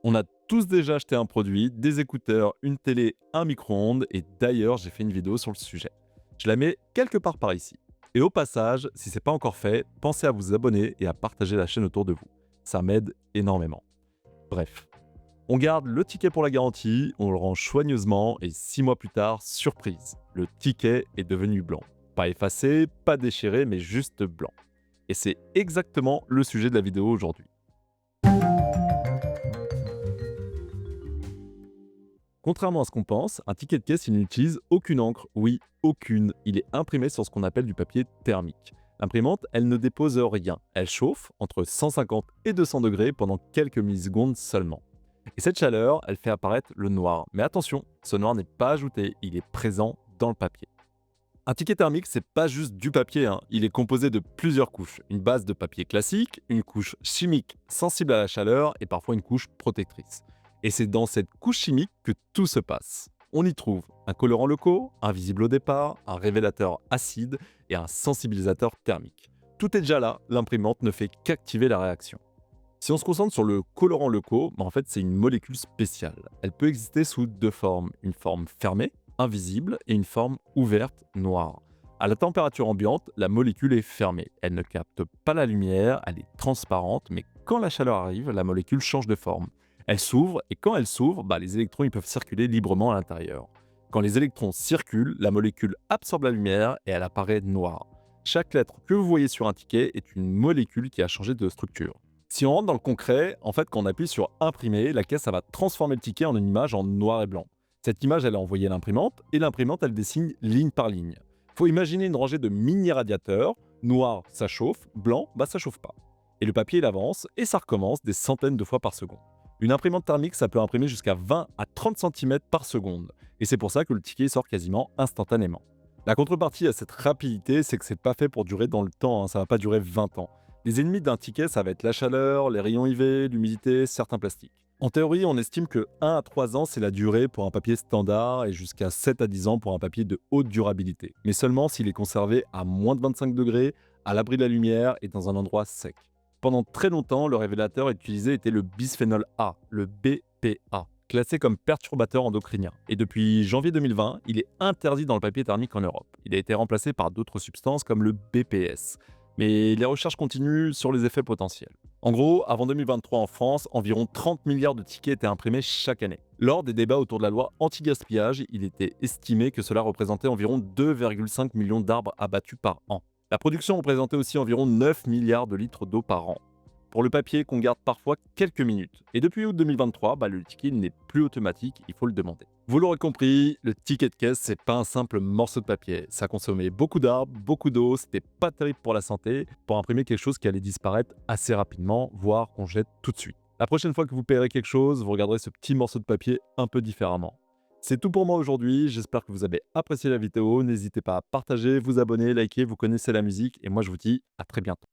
On a tous déjà acheté un produit, des écouteurs, une télé, un micro-ondes, et d'ailleurs, j'ai fait une vidéo sur le sujet. Je la mets quelque part par ici. Et au passage, si ce n'est pas encore fait, pensez à vous abonner et à partager la chaîne autour de vous. Ça m'aide énormément. Bref, on garde le ticket pour la garantie, on le range soigneusement et 6 mois plus tard, surprise, le ticket est devenu blanc. Pas effacé, pas déchiré, mais juste blanc. Et c'est exactement le sujet de la vidéo aujourd'hui. Contrairement à ce qu'on pense, un ticket de caisse, il n'utilise aucune encre. Oui, aucune. Il est imprimé sur ce qu'on appelle du papier thermique. L'imprimante, elle ne dépose rien. Elle chauffe entre 150 et 200 degrés pendant quelques millisecondes seulement. Et cette chaleur, elle fait apparaître le noir. Mais attention, ce noir n'est pas ajouté, il est présent dans le papier. Un ticket thermique, c'est pas juste du papier, hein. Il est composé de plusieurs couches. Une base de papier classique, une couche chimique sensible à la chaleur et parfois une couche protectrice. Et c'est dans cette couche chimique que tout se passe. On y trouve un colorant locaux, invisible au départ, un révélateur acide et un sensibilisateur thermique. Tout est déjà là, l'imprimante ne fait qu'activer la réaction. Si on se concentre sur le colorant locaux, en fait c'est une molécule spéciale. Elle peut exister sous deux formes, une forme fermée, invisible, et une forme ouverte, noire. À la température ambiante, la molécule est fermée. Elle ne capte pas la lumière, elle est transparente, mais quand la chaleur arrive, la molécule change de forme. Elle s'ouvre, et quand elle s'ouvre, les électrons ils peuvent circuler librement à l'intérieur. Quand les électrons circulent, la molécule absorbe la lumière et elle apparaît noire. Chaque lettre que vous voyez sur un ticket est une molécule qui a changé de structure. Si on rentre dans le concret, en fait, quand on appuie sur imprimer, la caisse, ça va transformer le ticket en une image en noir et blanc. Cette image, elle est envoyée à l'imprimante et l'imprimante, elle dessine ligne par ligne. Faut imaginer une rangée de mini radiateurs. Noir, ça chauffe. Blanc, ça chauffe pas. Et le papier, il avance et ça recommence des centaines de fois par seconde. Une imprimante thermique, ça peut imprimer jusqu'à 20 à 30 cm par seconde. Et c'est pour ça que le ticket sort quasiment instantanément. La contrepartie à cette rapidité, c'est que c'est pas fait pour durer dans le temps, hein, ça va pas durer 20 ans. Les ennemis d'un ticket, ça va être la chaleur, les rayons UV, l'humidité, certains plastiques. En théorie, on estime que 1 à 3 ans, c'est la durée pour un papier standard et jusqu'à 7 à 10 ans pour un papier de haute durabilité. Mais seulement s'il est conservé à moins de 25 degrés, à l'abri de la lumière et dans un endroit sec. Pendant très longtemps, le révélateur utilisé était le bisphénol A, le BPA, classé comme perturbateur endocrinien. Et depuis janvier 2020, il est interdit dans le papier thermique en Europe. Il a été remplacé par d'autres substances comme le BPS. Mais les recherches continuent sur les effets potentiels. En gros, avant 2023 en France, environ 30 milliards de tickets étaient imprimés chaque année. Lors des débats autour de la loi anti-gaspillage, il était estimé que cela représentait environ 2,5 millions d'arbres abattus par an. La production représentait aussi environ 9 milliards de litres d'eau par an. Pour le papier qu'on garde parfois quelques minutes. Et depuis août 2023, le ticket n'est plus automatique, il faut le demander. Vous l'aurez compris, le ticket de caisse, c'est pas un simple morceau de papier. Ça consommait beaucoup d'arbres, beaucoup d'eau, c'était pas terrible pour la santé, pour imprimer quelque chose qui allait disparaître assez rapidement, voire qu'on jette tout de suite. La prochaine fois que vous payerez quelque chose, vous regarderez ce petit morceau de papier un peu différemment. C'est tout pour moi aujourd'hui, j'espère que vous avez apprécié la vidéo, n'hésitez pas à partager, vous abonner, liker, vous connaissez la musique, et moi je vous dis à très bientôt.